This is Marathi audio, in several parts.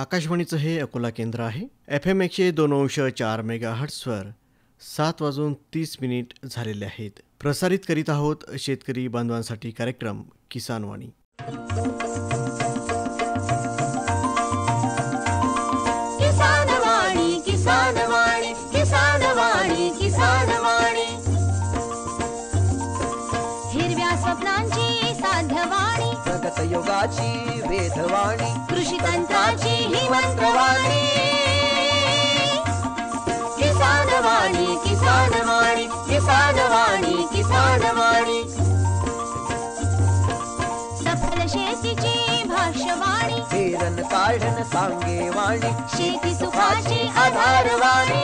आकाशवाणीचं हे अकोला केंद्र आहे. FM 102.4 मेगाहर्ट्झवर 7:30 झालेले आहेत. प्रसारित करीत आहोत शेतकरी बांधवांसाठी कार्यक्रम किसानवाणी. किसानवाणी किसानवाणी किसानवाणी किसानवाणी हिरव्या स्वप्नांची साध्यवाणी प्रगत योगाची वेधवाणी कृषी तंत्राची ही मंत्रवाणी किसानवाणी किसानवाणी किसानवाणी किसानवाणी सफल शेतीची भाष्यवाणी पेरन काढन सांगेवाणी शेती सुखाची आधारवाणी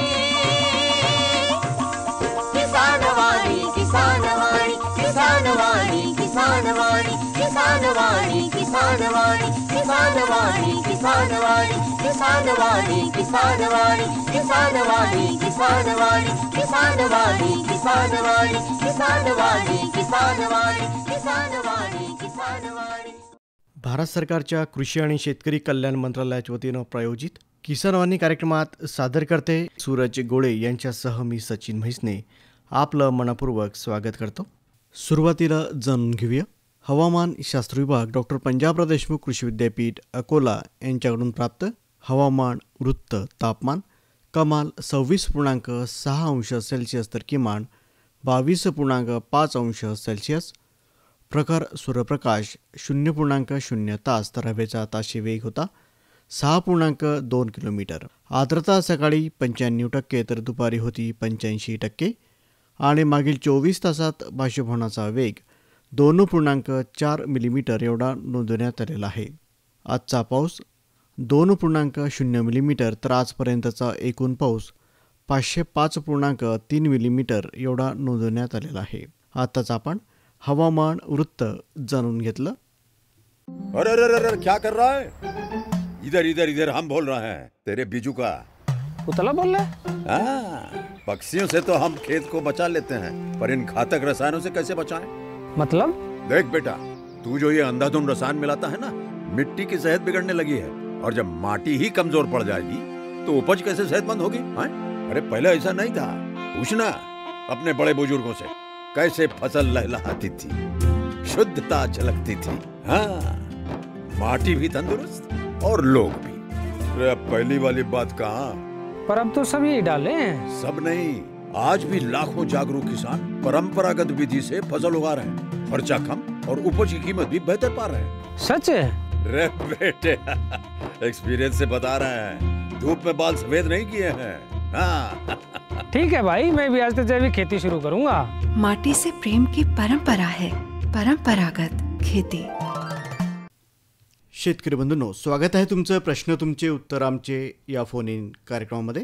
किसानवाणी किसानवाणी किसानवाणी किसानवाणी किसानवाणी किसानवाणी किसानवाणी किसानवाणी किसानवाणी किसानवाणी किसानवाणी किसानवाणी किसानवाणी किसानवाणी किसानवाणी किसानवाणी किसानवाणी किसानवाणी. भारत सरकारच्या कृषी आणि शेतकरी कल्याण मंत्रालयाच्या वतीनं प्रायोजित किसानवाणी कार्यक्रमात सादर करते सूरज गोळे यांच्यासह मी सचिन म्हैसने आपलं मनपूर्वक स्वागत करतो. सुरुवातीला जाणून घेऊया हवामान शास्त्र विभाग डॉक्टर पंजाबराव देशमुख कृषी विद्यापीठ अकोला यांच्याकडून प्राप्त हवामान वृत्त. तापमान कमाल 26.6 अंश सेल्सिअस तर किमान 22.5 अंश सेल्सिअस. प्रखर सूर्यप्रकाश 0.0 तास तर हवेचा ताशी वेग होता 6.2 किलोमीटर. आर्द्रता सकाळी 95% तर दुपारी होती 85% आणि मागील 24 तासात बाष्पीभवनाचा वेग 2.4 मिलीमीटर एवढा नोंदवण्यात आलेला आहे. आजचा पाऊस 2.0 मिलीमीटर तर आजपर्यंतचा एकूण पाऊस 505.3 मिलीमीटर एवढा नोंदवण्यात आलेला आहे. आताच आपण हवामान वृत्त जाणून घेतलं. अरे अरे अरे क्या कर रहा है? इधर इधर इधर हम बोल रहे हैं तेरे बीजू का. उतला बोल रहा है? हाँ, पक्षियों से तो हम खेत को बचा लेते हैं पर इन घातक रसायनों से कैसे बचाएं? मतलब? देख बेटा, तू जो ये अंधाधुंध रसायन मिलाता है ना, मिट्टी की सेहत बिगड़ने लगी है और जब माटी ही कमजोर पड़ जाएगी तो उपज कैसे सेहतमंद होगी? अरे पहले ऐसा नहीं था. पूछना अपने बड़े बुजुर्गों से कैसे फसल लहलहाती थी, शुद्धता झलकती थी. हाँ, माटी भी तंदुरुस्त और लोग भी. अरे अब पहली वाली बात कहाँ, पर अब तो सब यही डाले हैं. सब नहीं, आज भी लाखों जागरूक किसान परंपरागत विधि से फसल उगा रहे हैं. खर्चा कम और उपज की कीमत भी बेहतर पा रहे हैं. सच है? रे बेटे, एक्सपीरियंस से बता रहे हैं. धूप में बाल सफेद नहीं किए हैं. हाँ. ठीक है भाई, मैं भी आज से जैविक खेती शुरू करूंगा. माटी से प्रेम की परंपरा है परंपरागत खेती. शेतकरी बंधूंनो, स्वागत आहे तुमचं प्रश्न तुमचे उत्तर आमचे या फोन इन कार्यक्रमामध्ये.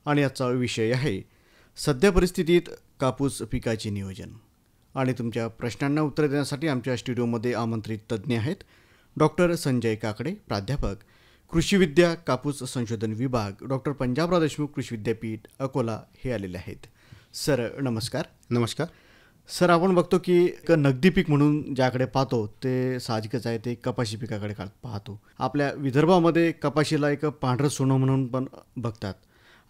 आणि आजचा विषय आहे सध्या परिस्थितीत कापूस पिकाचे नियोजन. आणि तुमच्या प्रश्नांना उत्तर देण्यासाठी आमच्या स्टुडिओमध्ये आमंत्रित तज्ज्ञ आहेत डॉक्टर संजय काकडे, प्राध्यापक कृषी विद्या कापूस संशोधन विभाग, डॉक्टर पंजाबराव देशमुख कृषी विद्यापीठ अकोला हे आलेले आहेत. सर नमस्कार. नमस्कार सर, आपण बघतो की एक नगदी पीक म्हणून ज्याकडे पाहतो ते साहजिकच आहे, ते कपाशी पिकाकडे पाहतो. आपल्या विदर्भामध्ये कपाशीला एक पांढरं सोनं म्हणून पण बघतात.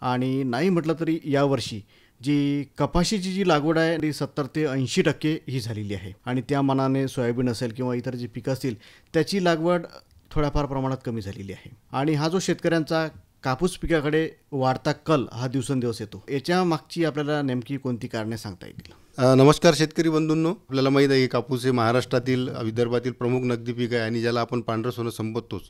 आणि नाही म्हटलं तरी यावर्षी जी कपाशीची जी लागवड आहे ती 70 ते 80% ही झालेली आहे. आणि त्या मानाने सोयाबीन असेल किंवा इतर जी पिकं असतील त्याची लागवड थोड्याफार प्रमाणात कमी झालेली आहे. आणि हा जो शेतकऱ्यांचा कापूस पिकाकडे वाढता कल हा दिवसेंदिवस येतो, याच्या मागची आपल्याला नेमकी कोणती कारणे सांगता येतील? नमस्कार शेतकरी बंधूंनो. आपल्याला माहीत आहे की कापूस हे महाराष्ट्रातील विदर्भातील प्रमुख नगदी पीक आहे आणि ज्याला आपण पांढरं सोनं संबोधतोच.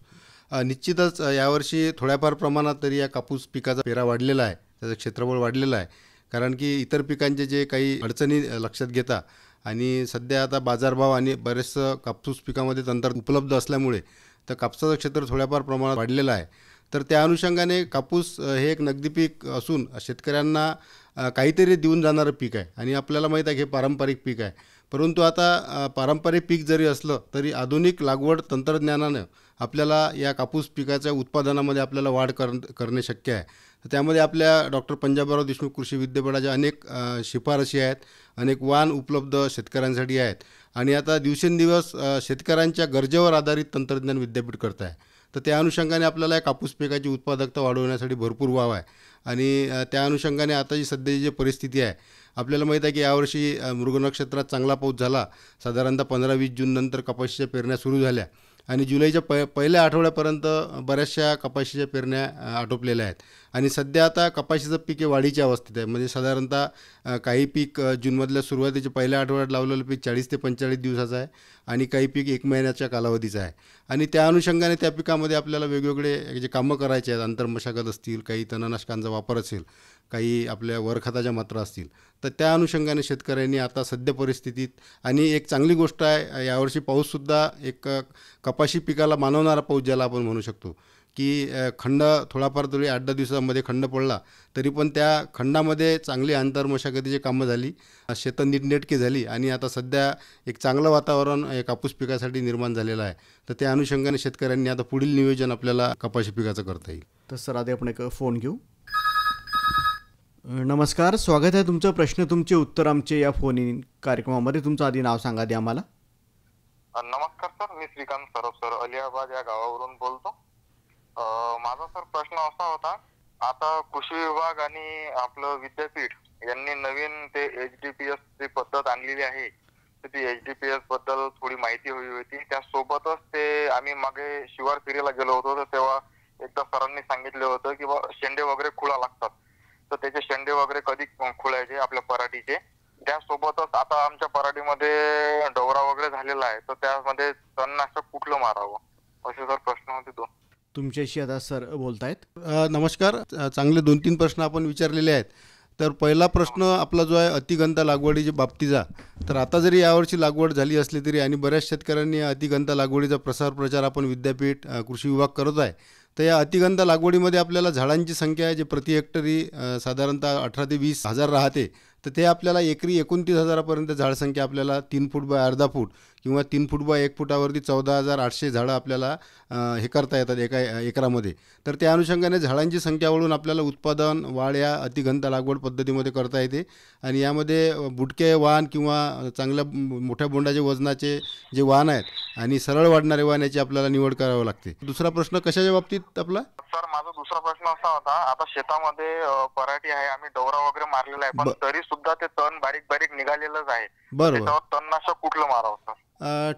निश्चितच यावर्षी थोड्याफार प्रमाणात तरी या कापूस पिकाचा पेरा वाढलेला आहे, त्याचं क्षेत्रफळ वाढलेलं आहे. कारण की इतर पिकांचे जे काही अडचणी लक्षात घेता आणि सध्या आता बाजारभाव आणि बरेचसं कापूस पिकामध्ये तंत्र उपलब्ध असल्यामुळे तर कापसाचं क्षेत्र थोड्याफार प्रमाणात वाढलेलं आहे. तर त्या अनुषंगाने कापूस हे एक नगदी पीक असून शेतकऱ्यांना काहीतरी देऊन जाणारं पीक आहे. आणि आपल्याला माहीत आहे की हे पारंपरिक पीक आहे. परंतु आता पारंपरिक पीक जरी असलं तरी आधुनिक लागवड तंत्रज्ञानानं आपल्याला या कापूस पिकाच्या उत्पादनामध्ये आपल्याला वाढ करणे शक्य आहे. त्यामध्ये आपल्या डॉक्टर पंजाबराव देशमुख कृषी विद्यापीठाच्या अनेक शिफारशी आहेत, अनेक वाण उपलब्ध शेतकऱ्यांसाठी आहेत. आणि आता दिवसेंदिवस शेतकऱ्यांच्या गरजेवर आधारित तंत्रज्ञान विद्यापीठ करत आहे. तर त्या अनुषंगाने आपल्याला या कापूस पिकाची उत्पादकता वाढवण्यासाठी भरपूर वाव आहे. आणि त्या अनुषंगाने आता जी सध्याची जी परिस्थिती आहे, आपल्याला माहीत आहे की यावर्षी मृग नक्षत्रात चांगला पाऊस झाला. साधारणतः 15-20 जूननंतर कपाशीच्या पेरण्या सुरू झाल्या आणि जुलैच्या पहिल्या आठवड्यापर्यंत बऱ्याचशा कपाशीच्या पेरण्या आटोपलेल्या आहेत. आणि सध्या आता कपाशीचं पीक हे वाढीच्या अवस्थेत आहे. म्हणजे साधारणतः काही पीक जूनमधल्या सुरुवातीच्या पहिल्या आठवड्यात लावलेलं पीक 40 ते 45 दिवसाचं आहे आणि काही पीक 1 महिन्याच्या कालावधीचं आहे. आणि त्या अनुषंगाने त्या पिकामध्ये आपल्याला वेगवेगळे जे कामं करायचे आहेत, आंतरमशागत असतील, काही तणनाशकांचा वापर असेल, काही आपल्या वरखताच्या मात्रा असतील, तर त्या अनुषंगाने शेतकऱ्यांनी आता सध्या परिस्थितीत, आणि एक चांगली गोष्ट आहे यावर्षी पाऊससुद्धा एक कपाशी पिकाला मानवणारा पाऊस ज्याला आपण म्हणू शकतो, की खंड थोडाफार तरी 8-10 दिवसामध्ये खंड पडला तरी पण त्या खंडामध्ये चांगली आंतरमशागतीची कामं झाली, शेतं नीटनेटकी झाली आणि आता सध्या एक चांगलं वातावरण कापूस पिकासाठी निर्माण झालेलं आहे. तर त्या अनुषंगाने शेतकऱ्यांनी आता पुढील नियोजन आपल्याला कपाशी पिकाचं करता येईल. तर सर आधी आपण एक फोन घेऊ. नमस्कार, स्वागत आहे तुमचं. प्रश्न तुमचे उत्तर आमचे या फोन इन कार्यक्रमामध्ये. तुमचं आधी नाव सांगा आधी आम्हाला. नमस्कार सर, मी श्रीकांत सरफ सर अलियाबाद या गावावरून बोलतो. माझा सर प्रश्न असा होता, आता कृषी विभाग आणि आपलं विद्यापीठ यांनी नवीन ते HDPS ची पद्धत आणलेली आहे, तर ती HDPS बद्दल थोडी माहिती हवी होती. त्यासोबतच ते आम्ही मागे शिवार फेरीला गेलो होतो, तर तेव्हा एकदा सरांनी सांगितलं होतं की शेंडे वगैरे खुळा लागतात, तर त्याचे शेंडे वगैरे कधी खुळायचे आपल्या पराठीचे. त्यासोबतच आता आमच्या पराठीमध्ये डवरा वगैरे झालेला आहे, तर त्यामध्ये तणनाशक कुठलं मारावं, असे सर प्रश्न होते दोन. तुमच्याशी आता सर बोलतायत. नमस्कार. चांगले 2-3 प्रश्न आपण विचारलेले आहेत. तर पहिला प्रश्न आपला जो आहे अतिगंता लागवडीच्या बाबतीचा, तर आता जरी यावर्षी लागवड झाली असली तरी आणि बऱ्याच शेतकऱ्यांनी अतिगंता लागवडीचा प्रचार आपण विद्यापीठ कृषी विभाग करत आहे. तर या अतिगंता लागवडीमध्ये आपल्याला झाडांची संख्या आहे जे प्रति हेक्टरी साधारणतः 18 ते 20 हजार राहते, तर ते आपल्याला एकरी 29,000पर्यंत झाडसंख्या आपल्याला 3 फूट बाय अर्धा फूट किंवा 3 फूट बाय 1 फुटावरती 14,800 झाडं आपल्याला हे करता येतात एका एकरामध्ये. तर त्या अनुषंगाने झाडांची संख्या वाढवून आपल्याला उत्पादन वाढ या अतिगंता लागवड पद्धतीमध्ये करता येते. आणि यामध्ये बुटके वाण किंवा चांगल्या मोठ्या बोंडाचे वजनाचे जे वाण आहेत आणि सरळ वाढणारे वाण याची आपल्याला निवड करावी लागते. दुसरा प्रश्न कशाच्या बाबतीत आपला? सर माझा दुसरा प्रश्न असा होता, आता शेतामध्ये पराठी आहे, आम्ही डवरा वगैरे मारलेला आहे, पण तरी सुद्धा ते तण बारीक बारीक निघालेलंच आहे. बरोबर. त्याच्यावर तणनाशक कुठलं मारावं सर?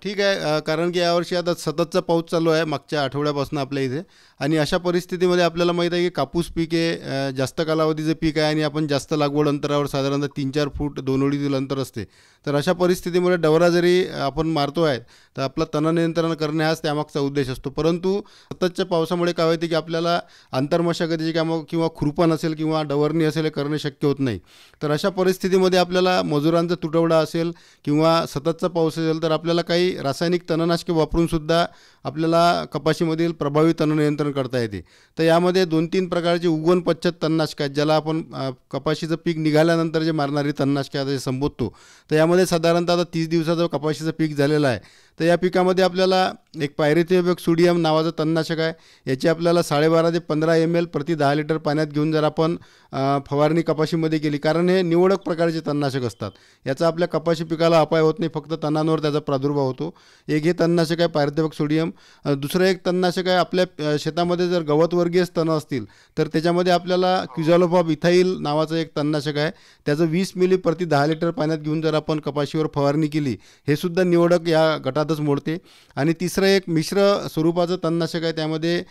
ठीक आहे. कारण की यावर्षी आता सततचा पाऊस चालू आहे मागच्या आठवड्यापासून आपल्या इथे, आणि अशा परिस्थितीमध्ये आपल्याला माहीत आहे की कापूस पीक हे जास्त कालावधीचं पीक आहे आणि आपण जास्त लागवड अंतरावर साधारणतः 3-4 फूट 2 ओळीतील अंतर असते. तर अशा परिस्थितीमुळे डवरा जरी आपण मारतो आहे तर आपलं तणनियंत्रण करणे हाच त्यामागचा उद्देश असतो. परंतु सततच्या पावसामुळे काय होते की आपल्याला आंतरमशागतीची कामं किंवा खुरपण असेल किंवा डवरणी असेल हे करणे शक्य होत नाही. तर अशा परिस्थितीमध्ये आपल्याला मजुरांचा तुटवडा असेल किंवा सततचा पाऊस असेल तर आपल्याला काही रासायनिक तणनाशके वापरूनसुद्धा आपल्याला कपाशीमधील प्रभावी तणनियंत्रण करता येते. तर यामध्ये 2-3 प्रकारचे उगवण पश्चात तणनाशक आहेत, ज्याला आपण कपाशीचं पीक निघाल्यानंतर जे मारणारी तणनाशके आता जे संबोधतो. तर यामध्ये साधारणतः आता 30 दिवसाचं कपाशीचं पीक झालेलं आहे. तर या पिकामध्ये आपल्याला एक पायरेथ्रियोबिक सोडियम नावाचं तणनाशक आहे. याची आपल्याला 12.5 ते 15 ml प्रति 10 लिटर पाण्यात घेऊन जर आपण फवारणी कपाशीमध्ये केली, कारण हे निवडक प्रकारचे तणनाशक असतात, याचा आपल्या कपाशी पिकाला अपाय होत नाही, फक्त तणांवर त्याचा प्रादुर्भाव होतो. एक हे तणनाशक आहे पायरेथ्रियोबिक सोडियम. दुसरं एक तणनाशक आहे, आपल्या शेतामध्ये जर गवतवर्गीय तणं असतील तर त्याच्यामध्ये आपल्याला क्विझॉलोफॉब इथाईल नावाचं एक तणनाशक आहे. त्याचं 20 मिली प्रति 10 लिटर पाण्यात घेऊन जर आपण कपाशीवर फवारणी केली, हे सुद्धा निवडक या गटातच मोडते. आणि तिसरं एक मिश्र स्वरूपाचं तणनाशक आहे, त्यामध्ये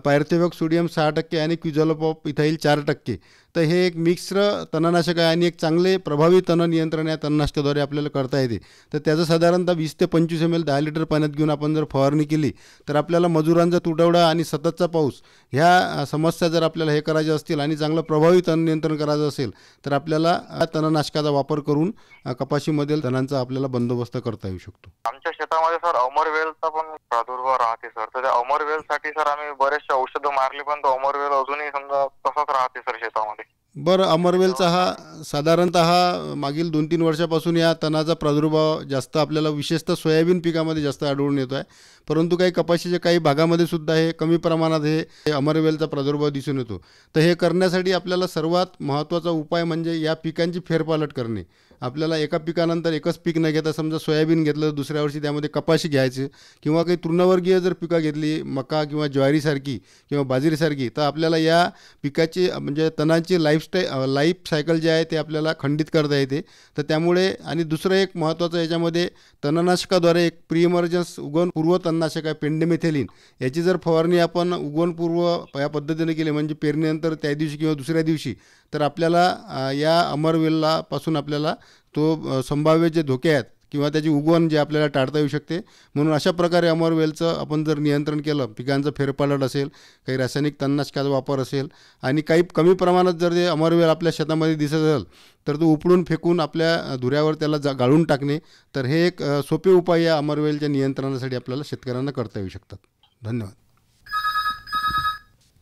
पायरेथ्रियोबिक सोडियम 6% आणि क्विझॉलोफॉब इथाईल 4%. तर हे एक मिश्र तणनाशक आहे आणि एक चांगले प्रभावी तण नियंत्रण या तणनाशकाद्वारे आपल्याला करता येते. तर त्याचं साधारणतः 20 ते 25 ml 10 लिटर पाण्यात घेऊन आपण जर फवारणी केली तर आपल्याला मजुरांचा तुटवडा आणि सततचा पाऊस ह्या समस्या जर आपल्याला हे करायच्या असतील आणि चांगलं प्रभावी तण नियंत्रण करायचं असेल तर आपल्याला तणनाशकाचा वापर करून कपाशीमधील तणांचा आपल्याला बंदोबस्त करता येऊ शकतो. आमच्या शेतामध्ये सर अमरवेलचा पण प्रादुर्भाव राहते सर, तर त्या अमरवेलसाठी सर आम्ही बरेचसे औषधं मारली, पण तो अमरवेल अजूनही समजा तसाच राहते सर शेतामध्ये. बरं, अमरवेलचा हा साधारणतः मागील 2-3 वर्षापासून या तणाचा प्रादुर्भाव जास्त आपल्याला विशेषतः सोयाबीन पिकामध्ये जास्त आढळून येतो आहे. परंतु काही कपाशीच्या काही भागामध्ये सुद्धा हे कमी प्रमाणात हे अमरवेलचा प्रादुर्भाव दिसून येतो. तर हे करण्यासाठी आपल्याला सर्वात महत्त्वाचा उपाय म्हणजे या पिकांची फेरपालट करणे. आपल्याला एका पिकानंतर एकच पीक न घेता समजा सोयाबीन घेतलं, दुसऱ्या वर्षी त्यामध्ये कपाशी घ्यायची किंवा काही तृणवर्गीय जर पिकं घेतली, मका किंवा ज्वारीसारखी किंवा बाजरीसारखी, तर आपल्याला या पिकाची म्हणजे तणांची लाईफ सायकल जे आहे ते आपल्याला खंडित करता येते. तर त्यामुळे आणि दुसरं एक महत्त्वाचं याच्यामध्ये तणनाशकाद्वारे एक प्री इमर्जन्स उगवणपूर्व तणनाशक आहे पेंडेमिथेलिन, याची जर फवारणी आपण उगवणपूर्व या पद्धतीने केली म्हणजे पेरणीनंतर त्या दिवशी किंवा दुसऱ्या दिवशी, तर आपल्याला या अमरवेलला पासून आपल्याला तो संभाव्य जे धोके आहेत किंवा त्याची उगवण जे आपल्याला टाळता येऊ शकते. म्हणून अशा प्रकारे अमरवेलचं आपण जर नियंत्रण केलं, पिकांचं फेरपालट असेल, काही रासायनिक तणनाशकाचा वापर असेल आणि काही कमी प्रमाणात जर ते अमरवेल आपल्या शेतामध्ये दिसत असेल तर तो उपडून फेकून आपल्या धुऱ्यावर त्याला गाळून टाकणे, तर हे एक सोपे उपाय या अमरवेलच्या नियंत्रणासाठी आपल्याला शेतकऱ्यांना करता येऊ शकतात. धन्यवाद.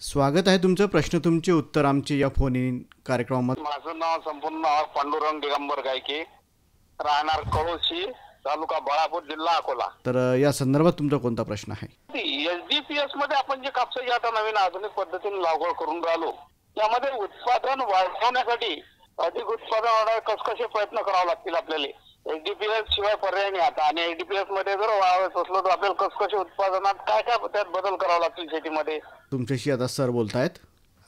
स्वागत आहे तुमचं. प्रश्न तुमचे उत्तर आमचे या फोन इन कार्यक्रमामध्ये. माझं नाव संपूर्ण नाव पांडुरंग दिगंबर गायके, राहणार कळोशी, तालुका बाळापूर, जिल्हा अकोला. तर या संदर्भात तुमचा कोणता प्रश्न आहे? एसडीपीएस मध्ये आपण जे कापसाची आता नवीन आधुनिक पद्धतीने लागवड करून राहिलो, त्यामध्ये उत्पादन वाढवण्यासाठी अधिक उत्पादन वाढवायला कसे प्रयत्न करावे लागतील आपल्याला? एसडीपीएस शिवाय पर्याय नाही आता, आणि एसडीपीएस मध्ये जर वाढवायचं असलं तर आपल्याला कसे उत्पादनात काय काय त्यात बदल करावा लागतील शेतीमध्ये? तुमच्याशी आता सर बोलतायत.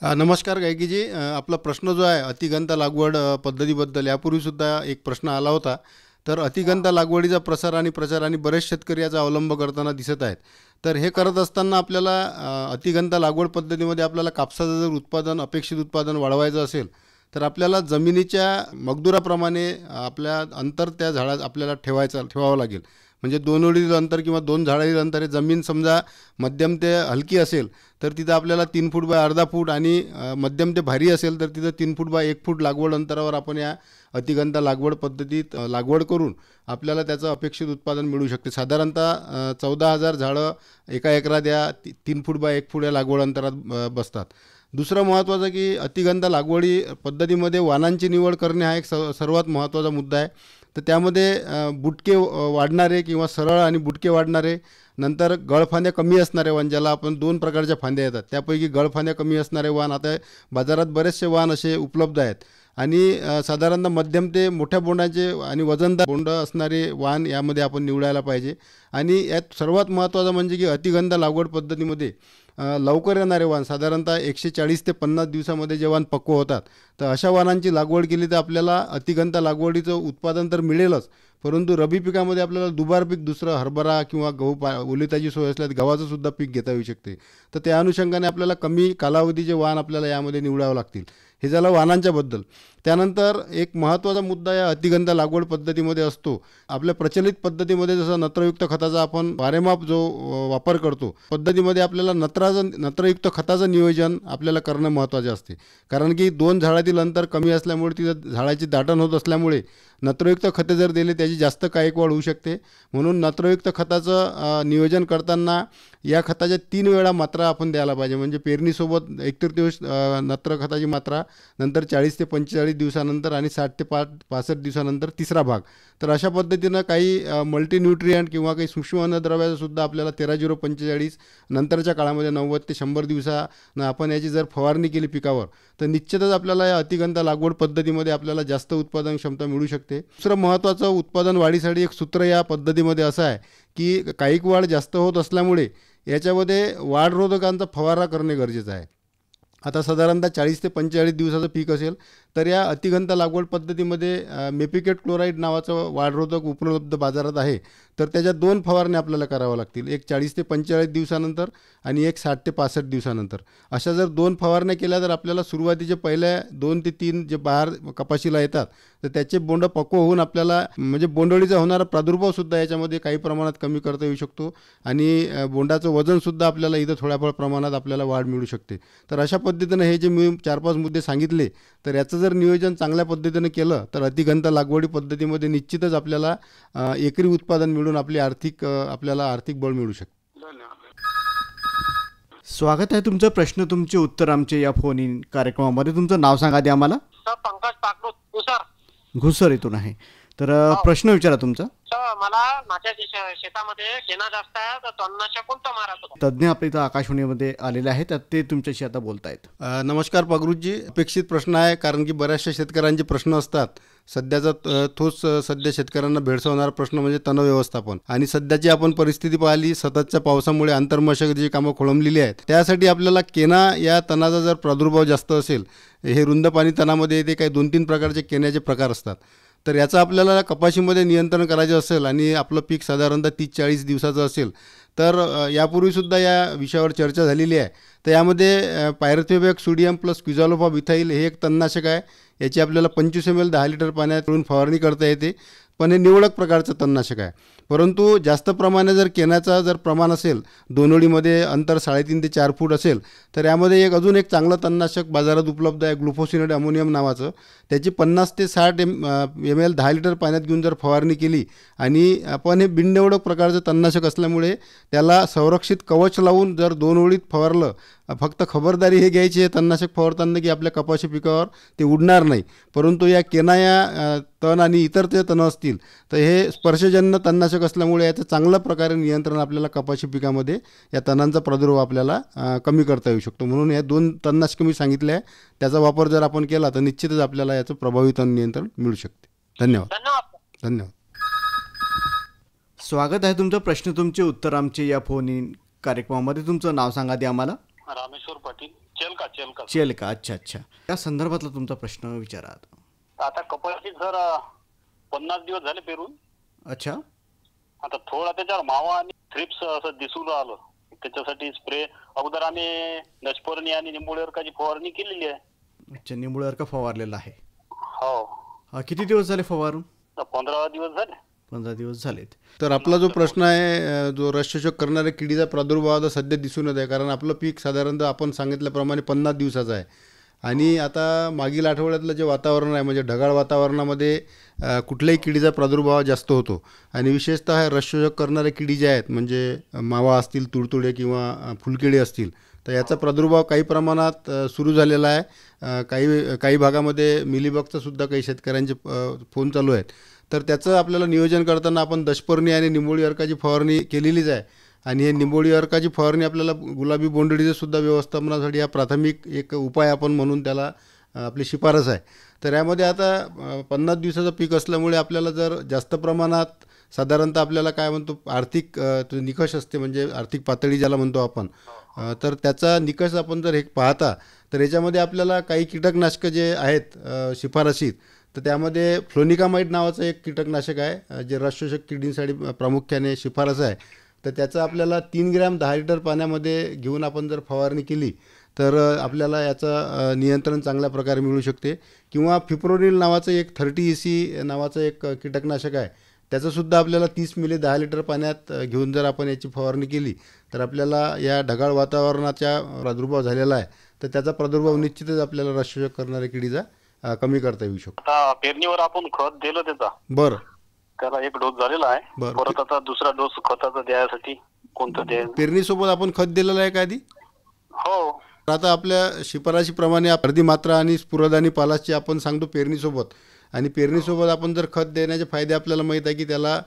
नमस्कार गायकीजी. आपला प्रश्न जो आहे अतिगंत लागवड पद्धतीबद्दल, यापूर्वीसुद्धा एक प्रश्न आला होता. तर अतिगंत लागवडीचा प्रसार आणि प्रचार आणि बरेच शेतकरी याचा अवलंब करताना दिसत आहेत. तर हे करत असताना आपल्याला अतिगंत लागवड पद्धतीमध्ये आपल्याला कापसाचं जर उत्पादन, अपेक्षित उत्पादन वाढवायचं असेल तर आपल्याला जमिनीच्या मगदुराप्रमाणे आपल्या अंतर त्या झाडात आपल्याला ठेवावं लागेल. म्हणजे 2 ओळीतील अंतर किंवा 2 झाडातील अंतर, हे जमीन समजा मध्यम ते हलकी असेल तर तिथं आपल्याला 3 फूट बाय अर्धा फूट, आणि मध्यम ते भारी असेल तर तिथं 3 फूट बाय 1 फूट लागवड अंतरावर आपण या अतिगंत लागवड पद्धतीत लागवड करून आपल्याला त्याचं अपेक्षित उत्पादन मिळू शकते. साधारणतः 14,000 झाडं एका एकरात या 3 फूट बाय 1 फूट या लागवड अंतरात बसतात. दुसरं महत्त्वाचं की अतिगंत लागवडी पद्धतीमध्ये वाणांची निवड करणे हा एक सर्वात महत्त्वाचा मुद्दा आहे. तर त्यामध्ये बुटके वाढणारे किंवा सरळ आणि बुटके वाढणारे, नंतर गळफांद्या कमी असणारे वाण, ज्याला आपण 2 प्रकारच्या फांद्या येतात, त्यापैकी गळफांद्या कमी असणारे वाण आता बाजारात बरेचसे वाण असे उपलब्ध आहेत. आणि साधारणतः मध्यम ते मोठ्या बोंडाचे आणि वजनदार बोंड असणारे वाण यामध्ये आपण निवडायला पाहिजे. आणि यात सर्वात महत्त्वाचं म्हणजे की अतिगंत लागवड पद्धतीमध्ये लवकर येणारे वाण, साधारणतः 140 ते 50 दिवसामध्ये जे वाण पक्व होतात, तर अशा वाणांची लागवड केली तर आपल्याला अतिगंत लागवडीचं उत्पादन तर मिळेलच, परंतु रबी पिकामध्ये आपल्याला दुबार पीक दुसरं हरभरा किंवा गहू ओलिताची सोय असल्यास गव्हाचं सुद्धा पीक घेता येऊ शकते. तर त्या अनुषंगाने आपल्याला कमी कालावधीचे वाण आपल्याला यामध्ये निवडावं लागतील. हे झालं वाणांच्याबद्दल. त्यानंतर एक महत्त्वाचा मुद्दा या अतिगंत लागवड पद्धतीमध्ये असतो. आपल्या प्रचलित पद्धतीमध्ये जसं नत्रयुक्त खताचा आपण वारेमाप जो वापर करतो, पद्धतीमध्ये आपल्याला नत्रयुक्त खताचं नियोजन आपल्याला करणं महत्त्वाचे असते. कारण की 2 झाडातील अंतर कमी असल्यामुळे तिथं झाडाची दाटण होत असल्यामुळे नत्रयुक्त खते जर दिले त्याची जास्त कायक वाढ होऊ शकते. म्हणून नत्रयुक्त खताचं नियोजन करताना या खताच्या 3 वेळा मात्रा आपण द्यायला पाहिजे. म्हणजे पेरणीसोबत 1/3 नत्र खताची मात्रा, नंतर 40 ते 45 दिवसानंतर आणि 60 ते 65 दिवसानंतर तिसरा भाग. तर अशा पद्धतीनं काही मल्टीन्यूट्रियंट किंवा काही सूक्ष्म अन्नद्रव्याचं सुद्धा आपल्याला 13-0-45 नंतरच्या काळामध्ये 90 ते 100 दिवसानं आपण याची जर फवारणी केली पिकावर तर निश्चितच आपल्याला या अतिगंत लागवड पद्धतीमध्ये आपल्याला जास्त उत्पादन क्षमता मिळू शकते. दुसरं महत्त्वाचं उत्पादन वाढीसाठी एक सूत्र या पद्धतीमध्ये असं आहे की कायिक वाढ जास्त होत असल्यामुळे याच्यामध्ये वाढरोधकांचा फवारा करणे गरजेचं आहे. आता साधारणतः 40 ते 45 दिवसाचं पीक असेल तर या अतिगंत लागवड पद्धतीमध्ये मेपिकेट क्लोराईड नावाचं वाढरोधक उपलब्ध बाजारात आहे. तर त्याच्या 2 फवारण्या आपल्याला कराव्या लागतील, एक 40 ते 45 दिवसानंतर आणि एक 60 ते 65 दिवसानंतर. अशा जर 2 फवारण्या केल्या तर आपल्याला सुरुवातीचे पहिल्या 2 ते 3 जे बहार कपाशीला येतात तर त्याचे बोंड पक्व होऊन आपल्याला म्हणजे बोंडअळीचा होणारा प्रादुर्भावसुद्धा याच्यामध्ये काही प्रमाणात कमी करता येऊ शकतो. आणि बोंडाचं वजनसुद्धा आपल्याला इथं थोड्याफार प्रमाणात आपल्याला वाढ मिळू शकते. तर अशा पद्धतीनं हे जे मी 4-5 मुद्दे सांगितले तर याचं जर नियोजन चांगल्या पद्धतीनं केलं तर अतिगंत लागवडी पद्धतीमध्ये निश्चितच आपल्याला एकरी उत्पादन मिळून आपल्याला आर्थिक बळ मिळू शकते. स्वागत आहे तुमचं. प्रश्न तुमचे उत्तर आमचे या फोन इन कार्यक्रमामध्ये. तुमचं नाव सांगा आधी आम्हाला. पंकज पाकडू घुसर इथून आहे. तर प्रश्न विचारा तुमचा. मला माझ्या शेतामध्ये शेणा जास्त आहे तर तणनाशक कोणतं मारायचं? तज्ज्ञ आपल्या इथं आकाशवाणीमध्ये आलेले आहेत, ते तुमच्याशी आता बोलतायत. नमस्कार पागरूजी. अपेक्षित प्रश्न आहे कारण की बऱ्याचशा शेतकऱ्यांचे प्रश्न असतात. सध्याचा सध्या शेतकऱ्यांना भेडसावणारा प्रश्न म्हणजे तण व्यवस्थापन. आणि सध्याची आपण परिस्थिती पाहिली, सततच्या पावसामुळे आंतरमशागतीची कामं खोळंबलेली आहेत. त्यासाठी आपल्याला केना या तणाचा जर प्रादुर्भाव जास्त असेल, हे रुंद पाणी तणामध्ये येते, काही 2-3 प्रकारचे केन्याचे प्रकार असतात, तर याचं आपल्याला कपाशीमध्ये नियंत्रण करायचं असेल आणि आपलं पीक साधारणतः 30-40 दिवसाचं असेल, तर यापूर्वीसुद्धा या विषयावर चर्चा झालेली आहे. तर यामध्ये पायरथेबॅक सोडियम प्लस क्विझॉलोफॉब इथाईल हे एक तणनाशक आहे. याची आपल्याला 25 ml 10 लिटर पाण्यात मिळून फवारणी करता येते. पण हे निवडक प्रकारचं तणनाशक आहे. परंतु जास्त प्रमाणे जर केण्याचा जर प्रमाण असेल, 2 ओळीमध्ये अंतर 3.5 ते 4 फूट असेल, तर यामध्ये अजून एक चांगलं तणनाशक बाजारात उपलब्ध आहे, ग्लुफोसिनेट अमोनियम नावाचं. त्याची 50 ते 60 ml 10 लिटर पाण्यात घेऊन जर फवारणी केली आणि आपण हे बिननिवडक प्रकारचं तणनाशक असल्यामुळे त्याला संरक्षित कवच लावून जर 2 ओळीत फवारलं, फक्त खबरदारी हे घ्यायची आहे तणनाशक फवारताना की आपल्या कपाशी पिकावर ते उडणार नाही. परंतु या केना या तण आणि इतर जे तण असतील, तर हे स्पर्शजन्य तणनाशक असल्यामुळे याचं चांगल्या प्रकारे नियंत्रण आपल्याला कपाशी पिकामध्ये या तणांचा प्रादुर्भाव आपल्याला कमी करता येऊ शकतो. म्हणून या 2 तणनाशक मी सांगितले आहे, त्याचा वापर जर आपण केला तर निश्चितच आपल्याला याचं प्रभावी तण नियंत्रण मिळू शकते. धन्यवाद. स्वागत आहे तुमचं. प्रश्न तुमचे उत्तर आमचे या फोन इन कार्यक्रमामध्ये. तुमचं नाव सांगा ते आम्हाला. रामेश्वर पाटील, चेलका. चेलका. अच्छा. या संदर्भातला तुमचा प्रश्न विचारा. आता कपाशी सर 50 दिवस झाले पेरून. अच्छा. आता थोडा त्याच्यावर मावा आणि थ्रिप्स असं दिसून राहिलं. त्याच्यासाठी स्प्रे अगोदर आम्ही नशपर्णी आणि निंबोळी फवारणी केलेली आहे. अच्छा, निंबोळी अर्क फवारलेला आहे. हो. किती दिवस झाले फवारून? 15 दिवस झाले. 15 दिवस झालेत. तर आपला जो प्रश्न आहे, जो रसशोषक करणाऱ्या किडीचा प्रादुर्भाव आता सध्या दिसून येत आहे. कारण आपलं पीक साधारणतः आपण सांगितल्याप्रमाणे 50 दिवसाचं आहे. आणि आता मागील आठवड्यातलं जे वातावरण आहे, म्हणजे ढगाळ वातावरणामध्ये कुठल्याही किडीचा प्रादुर्भाव जास्त होतो. आणि विशेषतः हे रसशोषक करणाऱ्या किडी ज्या आहेत, म्हणजे मावा असतील, तुडतुडे किंवा फुलकिडे असतील, तर याचा प्रादुर्भाव काही प्रमाणात सुरू झालेला आहे. काही भागामध्ये मिलीबगचा सुद्धा काही शेतकऱ्यांचे फोन चालू आहेत. तर त्याचं आपल्याला नियोजन करताना आपण दशपर्णी आणि निंबोळी अर्काची फवारणी केलेलीच आहे. आणि हे निंबोळी अर्काची फवारणी आपल्याला गुलाबी बोंडअळीचं सुद्धा व्यवस्थापनासाठी हा प्राथमिक एक उपाय आपण म्हणून त्याला आपली शिफारस आहे. तर यामध्ये आता 50 दिवसाचं पीक असल्यामुळे आपल्याला जर जास्त प्रमाणात साधारणतः आपल्याला काय म्हणतो आर्थिक निकष असते, म्हणजे आर्थिक पातळी ज्याला म्हणतो आपण, तर त्याचा निकष आपण जर हे पाहता, तर याच्यामध्ये आपल्याला काही कीटकनाशकं जे आहेत शिफारसीत, तर त्यामध्ये फ्लोनिकामाइड नावाचं एक कीटकनाशक आहे जे रसशोषक किडींसाठी प्रामुख्याने शिफारस आहे. तर त्याचं आपल्याला 3 ग्रॅम 10 लिटर पाण्यामध्ये घेऊन आपण जर फवारणी केली तर आपल्याला याचं नियंत्रण चांगल्या प्रकारे मिळू शकते. किंवा फिप्रोनिल नावाचं एक 30 EC नावाचं एक कीटकनाशक आहे, त्याचंसुद्धा आपल्याला 30 मिली 10 लिटर पाण्यात घेऊन जर आपण याची फवारणी केली तर आपल्याला या ढगाळ वातावरणाचा प्रादुर्भाव झालेला आहे, तर त्याचा प्रादुर्भाव निश्चितच आपल्याला रसशोषक करणाऱ्या किडीचा कमी करता येऊ शकतो. आता पेरणीवर आपण खत दिलं त्याचा. बरं. त्याला 1 डोस झालेला आहे. परत आता दुसरा डोस खताचा द्यायसाठी कोणतं द्यायचं? पेरणीसोबत आपण खत दिलेलं आहे का आधी? हो. आता आपल्या शिफारशीप्रमाणे अर्धी मात्रा आणि स्फुरद आणि पालाशची आपण सांगतो पेरणीसोबत. आणि पेरणीसोबत आपण जर खत देण्याचे फायदे आपल्याला माहीत आहे की त्याला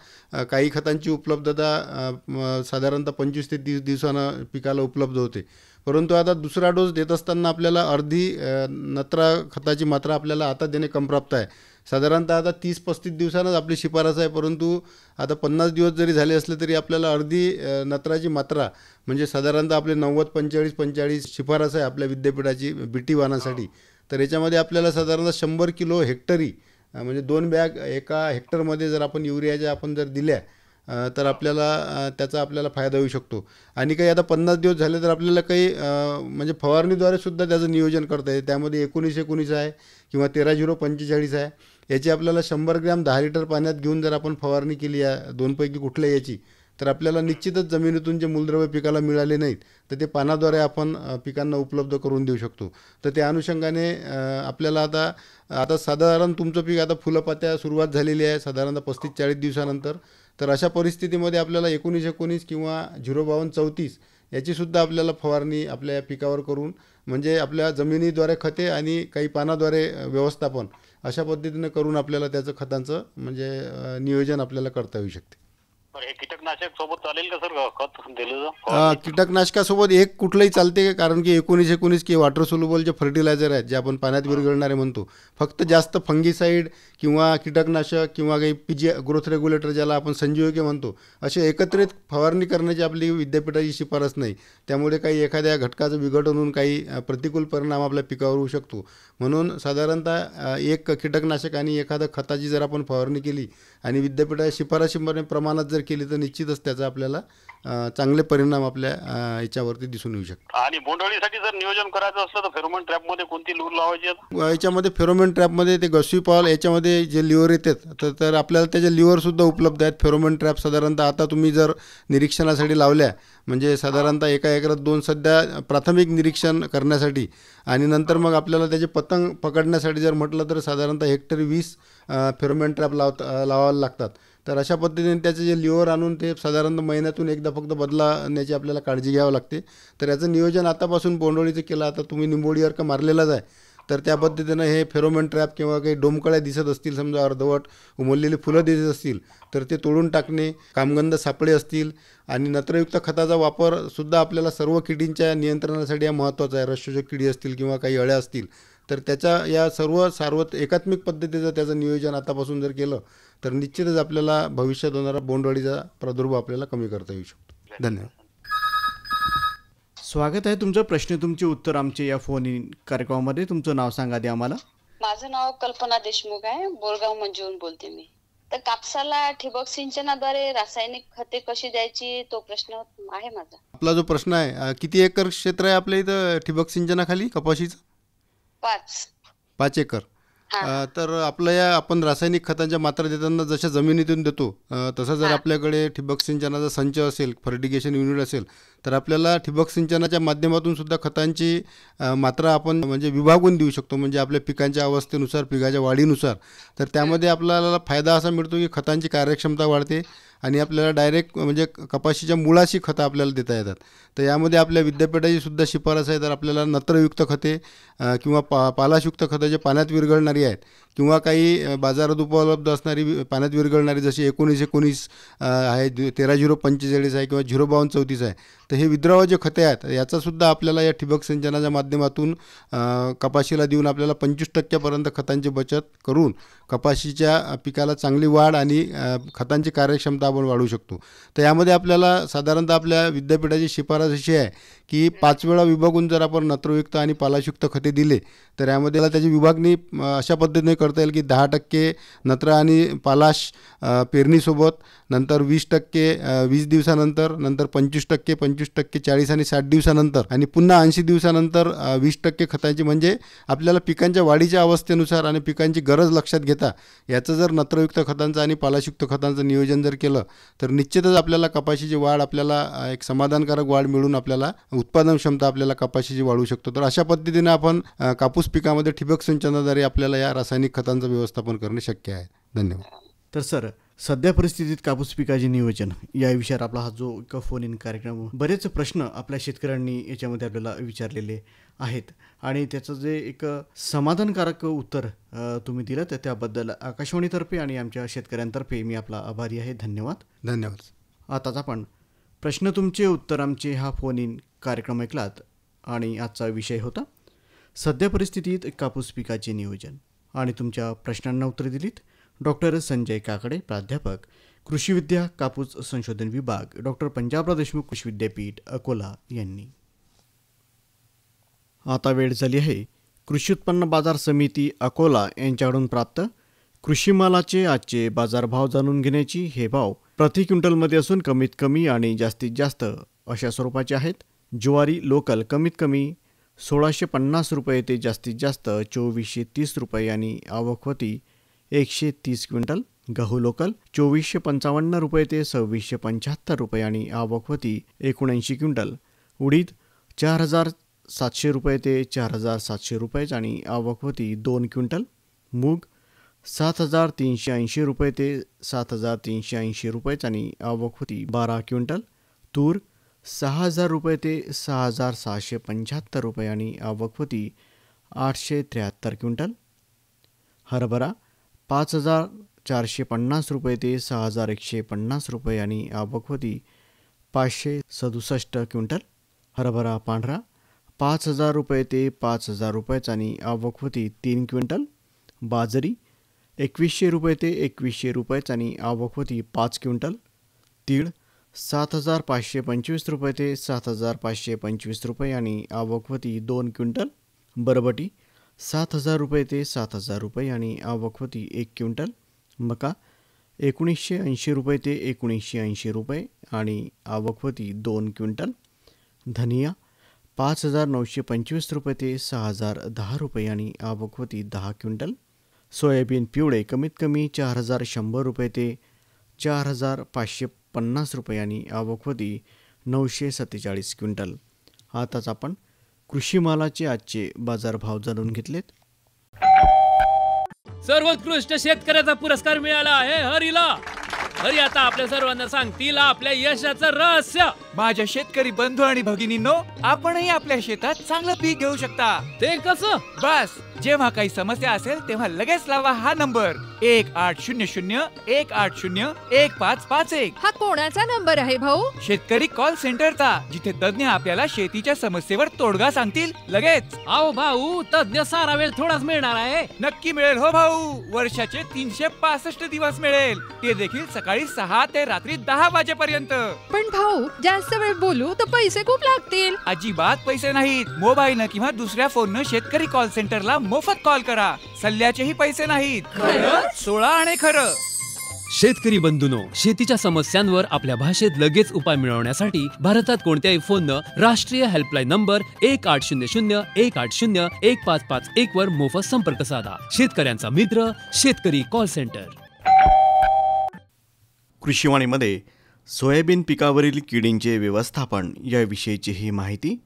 काही खतांची उपलब्धता साधारणतः 25 ते 30 दिवसानं पिकाला उपलब्ध होते. परंतु आता दुसरा डोस देत असताना आपल्याला अर्धी नत्रा खताची मात्रा आपल्याला आता देणे क्रमप्राप्त आहे. साधारणतः आता 30-35 दिवसांनाच आपली शिफारस आहे. परंतु आता 50 दिवस जरी झाले असले तरी आपल्याला अर्धी नत्राची मात्रा म्हणजे साधारणतः आपले 90-45 शिफारस आहे आपल्या विद्यापीठाची बीटी वाहनासाठी. तर याच्यामध्ये आपल्याला साधारणतः 100 किलो हेक्टरी म्हणजे 2 बॅग एका हेक्टरमध्ये जर आपण युरियाच्या आपण जर दिल्या तर आपल्याला त्याचा आपल्याला फायदा होऊ शकतो. आणि काही आता 50 दिवस झाले तर आपल्याला काही म्हणजे फवारणीद्वारे सुद्धा त्याचं नियोजन करता येते. त्यामध्ये 19-19 आहे किंवा 13-0-45 आहे. याची आपल्याला 100 ग्रॅम 10 लिटर पाण्यात घेऊन जर आपण फवारणी केली या दोनपैकी कुठल्या याची, तर आपल्याला निश्चितच जमिनीतून जे मूलद्रव्य पिकाला मिळाले नाहीत तर ते पानाद्वारे आपण पिकांना उपलब्ध करून देऊ शकतो. तर त्या अनुषंगाने आपल्याला आता साधारण तुमचं पीक आता फुलपात्या सुरुवात झालेली आहे साधारणतः 35-40 दिवसानंतर. तर अशा परिस्थितीमध्ये आपल्याला 19-19 किंवा 052-34 याचीसुद्धा आपल्याला फवारणी आपल्या या पिकावर करून म्हणजे आपल्या जमिनीद्वारे खते आणि काही पानाद्वारे व्यवस्थापन अशा पद्धतीनं करून आपल्याला त्याचं खतांचं म्हणजे नियोजन आपल्याला करता येऊ शकते. हे कीटकनाशक सोबत चालेल का सर खत दिलं तर? कीटकनाशकासोबत एक कुठलंही चालते, कारण की 19 की वॉटर सोल्युबल जे फर्टिलायझर आहेत जे आपण पाण्यात विरघळणारे म्हणतो, फक्त जास्त फंगीसाईड किंवा कीटकनाशक किंवा काही पीजी ग्रोथ रेग्युलेटर ज्याला आपण संजीवके म्हणतो, असे एकत्रित फवारणी करण्याची आपली विद्यापीठाची शिफारस नाही. त्यामुळे काही एखाद्या घटकाचं विघटन होऊन काही प्रतिकूल परिणाम आपल्या पिकावर होऊ शकतो. म्हणून साधारणतः एक कीटकनाशक आणि एखादं खताची जर आपण फवारणी केली आणि विद्यापीठाच्या शिफारशीमध्ये प्रमाणात जर केली तर निश्चितच त्याचा आपल्याला चांगले परिणाम आपल्या याच्यावरती दिसून येऊ शकतात. आणि बोंडअळीसाठी जर नियोजन करायचं असलं तर फेरोमोन ट्रॅपमध्ये कोणती लूर लावायची आता? याच्यामध्ये फेरोमोन ट्रॅपमध्ये ते गॉसिपॉल याच्यामध्ये जे लिव्हर येतात तर आपल्याला त्याचे लिव्हरसुद्धा उपलब्ध आहेत. फेरोमोन ट्रॅप साधारणतः आता तुम्ही जर निरीक्षणासाठी लावल्या, म्हणजे साधारणतः एका एकरात 2 सध्या प्राथमिक निरीक्षण करण्यासाठी, आणि नंतर मग आपल्याला त्याचे पतंग पकडण्यासाठी जर म्हटलं तर साधारणतः हेक्टरी 20 फेरोमोन ट्रॅप लावायला लागतात. तर अशा पद्धतीने त्याचे जे लिव्हर आणून ते साधारणतः महिन्यातून एकदा फक्त बदलण्याची आपल्याला काळजी घ्यावी लागते. तर याचं नियोजन आतापासून बोंडअळीचं केलं. आता तुम्ही निंबोळी अर्क मारलेलाच आहे, तर त्या पद्धतीनं हे फेरोमोन ट्रॅप किंवा काही डोमकळ्या दिसत असतील, समजा अर्धवट उमललेली फुलं दिसत असतील तर ते तोडून टाकणे, कामगंध सापळे असतील, आणि नत्रयुक्त खताचा वापरसुद्धा आपल्याला सर्व किडींच्या नियंत्रणासाठी हा महत्त्वाचा आहे. रसशोषक किडी असतील किंवा काही अळ्या असतील तर त्याच्या या सर्व एकात्मिक पद्धतीचं त्याचं नियोजन आतापासून जर केलं तर निश्चितच आपल्याला भविष्यात होणारा बोंडअळीचा प्रादुर्भाव आपल्याला कमी करता येऊ शकतो. धन्यवाद. स्वागत आहे तुमचं. प्रश्न तुमचे उत्तर आमचे या फोन इन कार्यक्रमामध्ये. तुमचं नाव सांगा आधी आम्हाला. माझं नाव कल्पना देशमुख आहे, बोरगाव मंजून बोलते मी. तर कापसाला ठिबक सिंचनाद्वारे रासायनिक खते कशी द्यायची, तो प्रश्न आहे माझा. आपला जो प्रश्न आहे, किती एकर क्षेत्र आहे आपल्या इथं ठिबक सिंचनाखाली कपाशीचं? 5 एकर. तर आपल्या आपण रासायनिक खतांच्या मात्रा देताना जशा जमिनीतून देतो तसं जर आपल्याकडे ठिबक सिंचनाचा संच असेल, फर्टिगेशन युनिट असेल, तर आपल्याला ठिबक सिंचनाच्या माध्यमातून सुद्धा खतांची मात्रा आपण म्हणजे विभागून देऊ शकतो. म्हणजे आपल्या पिकांच्या अवस्थेनुसार, पिकाच्या वाढीनुसार. तर त्यामध्ये आपल्याला फायदा असा मिळतो की खतांची कार्यक्षमता वाढते आणि आपल्याला डायरेक्ट म्हणजे कपाशीच्या मुळाशी खतं आपल्याला देता येतात. तर यामध्ये आपल्या विद्यापीठाची सुद्धा शिफारस आहे. तर आपल्याला नत्रयुक्त खते किंवा पालाशयुक्त खतं जे पाण्यात विरघळणारी आहेत किंवा काही बाजारात उपलब्ध असणारी पाण्यात विरघळणारी जशी 1919 आहे, 13-0-45 आहे किंवा 0-52-34 आहे, तर हे विद्राव्य जे खते आहेत याचासुद्धा आपल्याला या ठिबक सिंचनाच्या माध्यमातून कपाशीला देऊन आपल्याला 25% खतांची बचत करून कपाशीच्या पिकाला चांगली वाढ आणि खतांची कार्यक्षमता आपण वाढवू शकतो. तर यामध्ये आपल्याला साधारणतः आपल्या विद्यापीठाची शिफारस अशी आहे की 5 वेळा विभागून जर आपण नत्रयुक्त आणि पालाशयुक्त खते दिले तर यामध्ये त्याची विभागणी अशा पद्धतीने करता येईल की 10% नत्र आणि पालाश पेरणीसोबत, नंतर 20% 20 दिवसानंतर, नंतर 25%, 40 आणि 60 दिवसानंतर, आणि पुन्हा 80 दिवसानंतर 20% खतांची. म्हणजे आपल्याला पिकांच्या वाढीच्या अवस्थेनुसार आणि पिकांची गरज लक्षात घेता याचं जर नत्रयुक्त खतांचं आणि पालाशयुक्त खतांचं नियोजन जर केलं तर निश्चितच आपल्याला कपाशीची वाढ, आपल्याला एक समाधानकारक वाढ मिळून आपल्याला उत्पादन क्षमता आपल्याला कपाशीची वाढवू शकतो. तर अशा पद्धतीने आपण कापूस पिकामध्ये ठिबक सिंचनाद्वारे आपल्याला या रासायनिक खतांचं व्यवस्थापन करणे शक्य आहे. धन्यवाद. तर सर, सध्या परिस्थितीत कापूस पिकाचे नियोजन या विषयावर आपला हा जो एक फोन इन कार्यक्रम, बरेच प्रश्न आपल्या शेतकऱ्यांनी याच्यामध्ये आपल्याला विचारलेले आहेत आणि त्याचं जे एक समाधानकारक उत्तर तुम्ही दिलं तर त्याबद्दल आकाशवाणीतर्फे आणि आमच्या शेतकऱ्यांतर्फे मी आपला आभारी आहे. धन्यवाद. आताच आपण प्रश्न तुमचे उत्तर आमचे हा फोन इन कार्यक्रम ऐकलात आणि आजचा विषय होता सध्या परिस्थितीत कापूस पिकाचे नियोजन, आणि तुमच्या प्रश्नांना उत्तरे दिलीत डॉक्टर संजय काकडे, प्राध्यापक कृषी विद्या कापूस संशोधन विभाग, डॉक्टर पंजाबराव देशमुख कृषी विद्यापीठ अकोला यांनी. आता वेळ झाली आहे कृषी उत्पन्न बाजार समिती अकोला यांच्याकडून प्राप्त कृषी मालाचे आजचे बाजारभाव जाणून घेण्याची. हे भाव प्रति क्विंटलमध्ये असून कमीत कमी आणि जास्तीत जास्त अशा स्वरूपाचे आहेत. ज्वारी लोकल कमीत कमी 1650 रुपये ते जास्तीत जास्त 2430 रुपये आणि आवक होती 130 क्विंटल. गहू लोकल 2455 रुपये ते 2675 रुपये आणि आवक होती 79 क्विंटल. उडीद 4700 रुपये ते 4700 रुपये आणि आवक होती 2 क्विंटल. मूग 7380 रुपये ते 7380 रुपये आणि आवक होती 12 क्विंटल. तूर 6000 रुपये ते 6675 रुपये आणि आवक होती 873 क्विंटल. हरभरा 5450 रुपये ते 6150 रुपये आणि आवक होती 567 क्विंटल. हरभरा पांढरा 5,000 रुपये ते 5,000 रुपयाच आणि आवक होती 3 क्विंटल. बाजरी 2,100 रुपये ते 2,100 रुपयाच आणि आवक होती 5 क्विंटल. तीळ 7,525 रुपये ते 7,525 रुपये आणि आवक होती 2 क्विंटल. बरबटी 7,000 रुपये ते 7,000 रुपये आणि आवक होती 1 क्विंटल. मका 1,980 रुपये ते 1,980 रुपये आणि आवक होती 2 क्विंटल. धनिया 5,925 रुपये ते 6,010 रुपये आणि आवक होती 10 क्विंटल. सोयाबीन पिवळे कमीत कमी 4,100 रुपये ते 4,550 रुपये आणि आवक होती 947 क्विंटल. आताच आपण कृषी मालाचे आजचे बाजारभाव जाणून घेतलेत. सर्वोत्कृष्ट शेतकऱ्याचा पुरस्कार मिळाला आहे हरीला. हरी आता आपल्या सर्वांना सांगतील आपल्या यशाचं रहस्य. माझ्या शेतकरी बंधू आणि भगिनींनो, आपणही आपल्या शेतात चांगलं पीक घेऊ शकता. ते कसं? बस जेव्हा काही समस्या असेल तेव्हा लगेच लावा हा नंबर 1800-180-1551. हा कोणाचा नंबर आहे भाऊ? शेतकरी कॉल सेंटरचा, जिथे तज्ञ आपल्याला शेतीच्या समस्येवर तोडगा सांगतील लगेच. अहो भाऊ, तज्ञ सारा वेळ थोडाच मिळणार आहे. नक्की मिळेल हो भाऊ. वर्षाचे 365 दिवस मिळेल, ते देखील सकाळी 6 ते रात्री 10 वाजेपर्यंत. पण भाऊ, जास्त वेळ बोलू तर पैसे खूप लागतील. अजिबात पैसे नाहीत. मोबाईलनं किंवा दुसऱ्या फोननं शेतकरी कॉल सेंटरला मोफत कॉल करा. सल्ल्याचेही पैसे नाहीत. 16 आणि खरं. शेतकरी बंधूंनो, शेतीच्या समस्यांवर आपल्या भाषेत लगेच उपाय मिळवण्यासाठी भारतात कोणत्याही फोननं राष्ट्रीय हेल्पलाईन नंबर 1800-180-1551 वर मोफत संपर्क साधा. शेतकऱ्यांचा मित्र शेतकरी कॉल सेंटर. कृषीवाणीमध्ये सोयाबीन पिकावरील किडींचे व्यवस्थापन याविषयीची ही माहिती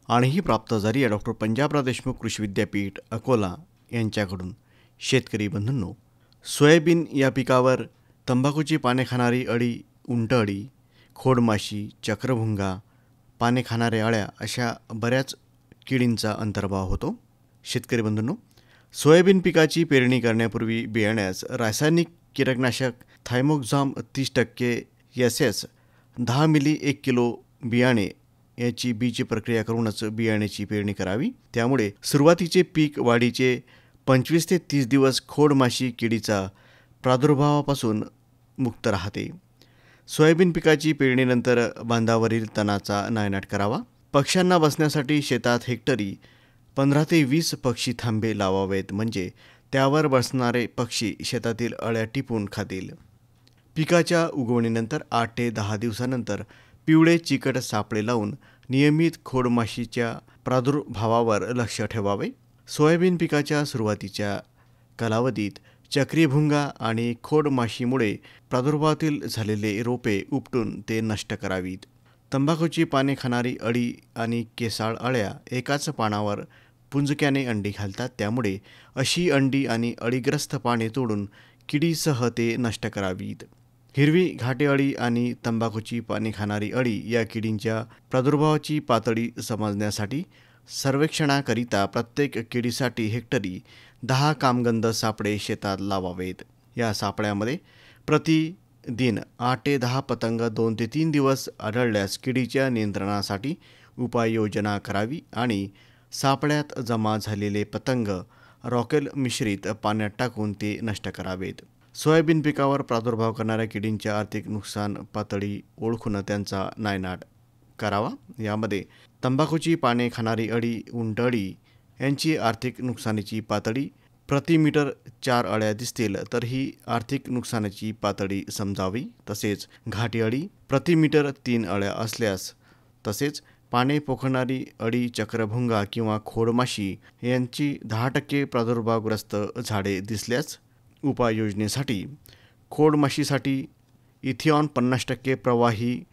आणि ही प्राप्त झाली आहे डॉक्टर पंजाबराव देशमुख कृषी विद्यापीठ अकोला यांच्याकडून. शेतकरी बंधूंनो, सोयाबीन या पिकावर तंबाखूची पाने खाणारी अळी, उंटअळी, खोडमाशी, चक्रभुंगा, पाने खाणाऱ्या अळ्या अशा बऱ्याच किडींचा अंतर्भाव होतो. शेतकरी बंधूंनो, सोयाबीन पिकाची पेरणी करण्यापूर्वी बियाण्यास रासायनिक कीटकनाशक थायमोक्झाम 30% SS 10 मिली 1 किलो बियाणे याची बीज प्रक्रिया करूनच बियाण्याची पेरणी करावी. त्यामुळे सुरुवातीचे पीक वाढीचे 25 ते 30 दिवस खोडमाशी किडीचा प्रादुर्भावापासून मुक्त राहते. सोयाबीन पिकाची पेरणीनंतर बांधावरील तणाचा नायनाट करावा. पक्ष्यांना बसण्यासाठी शेतात हेक्टरी 15 ते 20 पक्षी थांबे लावावेत, म्हणजे त्यावर बसणारे पक्षी शेतातील अळ्या टिपून खातील. पिकाच्या उगवणीनंतर 8 ते 10 दिवसानंतर पिवळे चिकट सापळे लावून नियमित खोडमाशीच्या प्रादुर्भावावर लक्ष ठेवावे. सोयाबीन पिकाच्या सुरुवातीच्या कालावधीत चक्रीभुंगा आणि खोडमाशीमुळे प्रादुर्भावातील झालेले रोपे उपटून ते नष्ट करावीत. तंबाखूची पाने खाणारी अळी आणि केसाळ अळ्या एकाच पानावर पुंजक्याने अंडी घालतात. त्यामुळे अशी अंडी आणि अळीग्रस्त पाने तोडून किडीसह ते नष्ट करावीत. हिरवी घाटे अळी आणि तंबाखूची पाने खाणारी अळी या किडींच्या प्रादुर्भावाची पातळी समजण्यासाठी सर्वेक्षणाकरिता प्रत्येक किडीसाठी हेक्टरी 10 कामगंध सापळे शेतात लावावेत. या सापळ्यामध्ये प्रतिदिन 8 ते 10 पतंग 2 ते 3 दिवस आढळल्यास किडीच्या नियंत्रणासाठी उपाययोजना करावी आणि सापळ्यात जमा झालेले पतंग रॉकेल मिश्रित पाण्यात टाकून ते नष्ट करावेत. सोयाबीन पिकावर प्रादुर्भाव करणाऱ्या किडींच्या आर्थिक नुकसान पातळी ओळखून त्यांचा नायनाट करावा. यामध्ये तंबाखूची पाने खाणारी अळी, उंटअळी यांची आर्थिक नुकसानीची पातळी प्रति मीटर 4 अळ्या दिसतील तर ही आर्थिक नुकसानाची पातळी समजावी. तसेच घाटी अळी प्रति मीटर 3 अळ्या असल्यास, तसेच पाने पोखणारी अळी, चक्रभुंगा किंवा खोडमाशी यांची 10% प्रादुर्भावग्रस्त झाडे दिसल्यास उपाययोजनेसाठी खोडमाशीसाठी इथिऑन 50% प्रवाही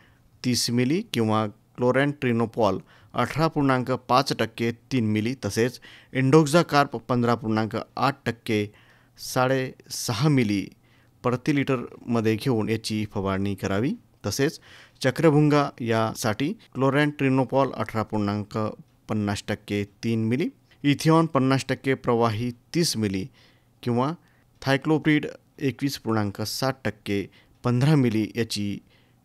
30 मिली किंवा क्लोरॅन्ट्रिनोपॉल 18.5% 3 मिली, तसेच एंडोक्झाकार्प 15.8% 6.5 मिली प्रति लिटरमध्ये घेऊन याची फवारणी करावी. तसेच चक्रभुंगा यासाठी क्लोरॅन्ट्रिनोपॉल 18.50% 3 मिली, इथिऑन 50% प्रवाही 30 मिली किंवा थायक्लोप्रिड 21.7% 15 मिली याची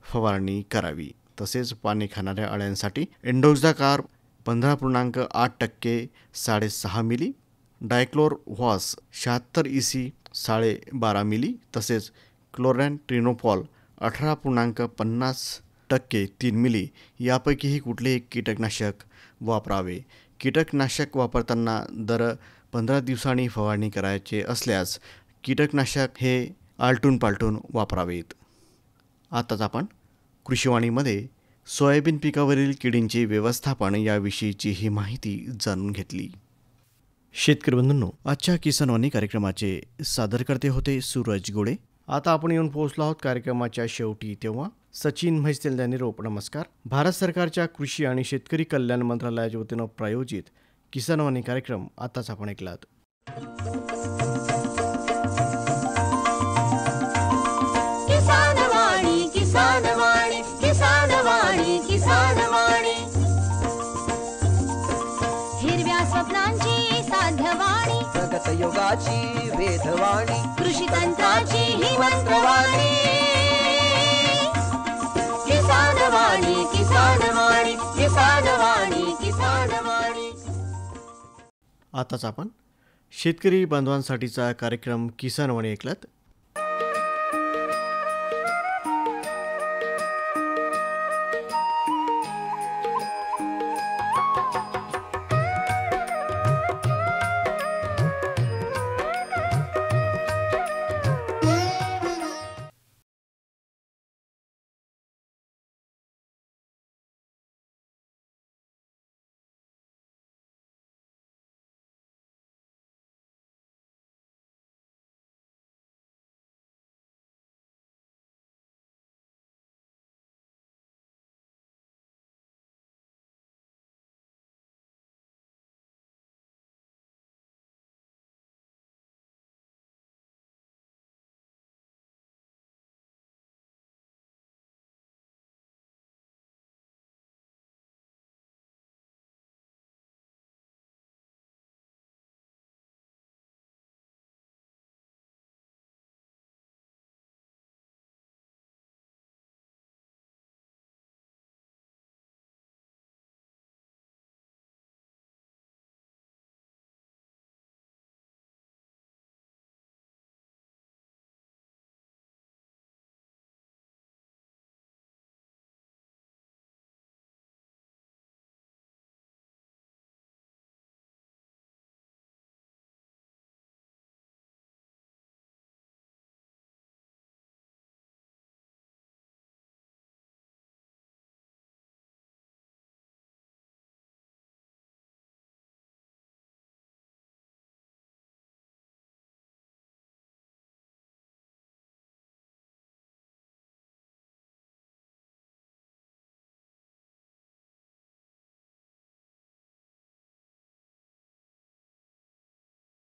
फवारणी करावी. तसेच पाणी खाणाऱ्या अळ्यांसाठी एंडोक्साकार 15.8% 6.5 मिली, डायक्लोर व्हॉस 76 EC 12.5 मिली, तसेच क्लोरॅन्ट्रिनोफॉल 18.50% 3 मिली यापैकीही कुठलेही कीटकनाशक वापरावे. कीटकनाशक वापरताना दर 15 दिवसांनी फवारणी करायचे असल्यास कीटकनाशक हे आलटून पालटून वापरावेत. आताच आपण कृषीवाणीमध्ये सोयाबीन पिकावरील किडींचे व्यवस्थापन याविषयीची ही माहिती जाणून घेतली. शेतकरी बंधूंनो, आजच्या किसानवाणी कार्यक्रमाचे सादरकर्ते होते सूरज गोडे. आता आपण येऊन पोहोचलो आहोत कार्यक्रमाच्या शेवटी, तेव्हा सचिन म्हैसेल यांनी निरोप. नमस्कार. भारत सरकारच्या कृषी आणि शेतकरी कल्याण मंत्रालयाच्या वतीनं प्रायोजित किसानवाणी कार्यक्रम आताच आपण ऐकलात. किसानवाणी किसानवाणी किसानवाणी किसानवाणी, हिरव्या स्वप्नांची साध्यवाणी, प्रगत योगाची वेधवाणी, कृषी तंत्राची ही मंत्रवाणी. किसानवाणी किसानवाणी किसानवाणी किसानवाणी. आताच आपण शेतकरी बांधवांसाठीचा कार्यक्रम किसानवाणी ऐकलात.